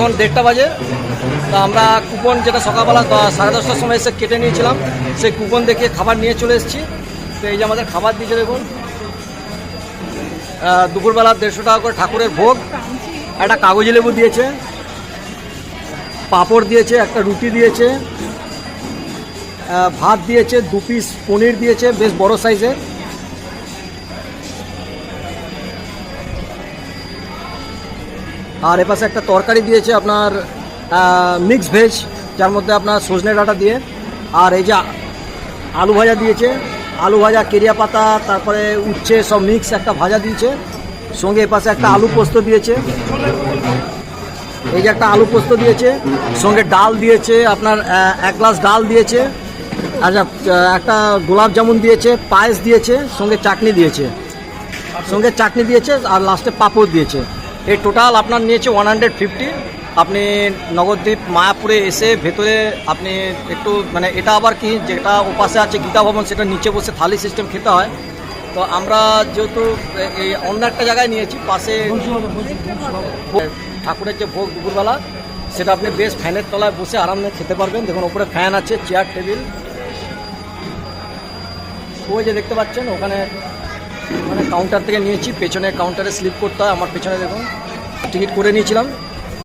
এখন 1:30 বাজে। তা আমরা কুপন যেটা সকালবেলা 10:30টার সময় এসে কেটে নিয়েছিলাম, সেই কুপন দেখে খাবার নিয়ে চলে এসেছি। তো এই যে আমাদের খাবার দিয়েছে দেখুন, দুপুরবেলা 150 টাকা করে ঠাকুরের ভোগ, একটা কাগজি লেবু দিয়েছে, পাঁপড় দিয়েছে, একটা রুটি দিয়েছে, ভাত দিয়েছে, 2 পিস পনির দিয়েছে বেশ বড় সাইজের, আর এপাশে একটা তরকারি দিয়েছে আপনার মিক্স ভেজ, যার মধ্যে আপনার সজনে ডাঁটা দিয়ে, আর এই যে আলু ভাজা দিয়েছে, আলু ভাজা, কেরিয়া পাতা, তারপরে উচ্ছে সব মিক্স একটা ভাজা দিয়েছে, সঙ্গে এপাশে একটা আলু পোস্ত দিয়েছে, এই যে একটা আলু পোস্ত দিয়েছে, সঙ্গে ডাল দিয়েছে আপনার 1 গ্লাস ডাল দিয়েছে, আচ্ছা একটা গোলাপ জামুন দিয়েছে, পায়েস দিয়েছে, সঙ্গে চাটনি দিয়েছে, আর লাস্টে পাঁপড় দিয়েছে। এই টোটাল আপনার নিয়েছে 150। আপনি নবদ্বীপ মায়াপুরে এসে ভেতরে আপনি একটু মানে এটা আবার কি যেটা ওপাশে আছে গীতা ভবন, সেটা নিচে বসে থালি সিস্টেম খেতে হয়। তো আমরা যেহেতু এই অন্য একটা জায়গায় নিয়েছি পাশে ঠাকুরের যে ভোগ দুপুরবেলা, সেটা আপনি বেশ ফ্যানের তলায় বসে আরামে খেতে পারবেন। দেখুন ওপরে ফ্যান আছে, চেয়ার টেবিল, ওই যে দেখতে পাচ্ছেন ওখানে মানে কাউন্টার থেকে নিয়েছি, পেছনে কাউন্টারে স্লিপ করতে হয়। আমার পেছনে দেখুন টিকিট করে নিয়েছিলাম।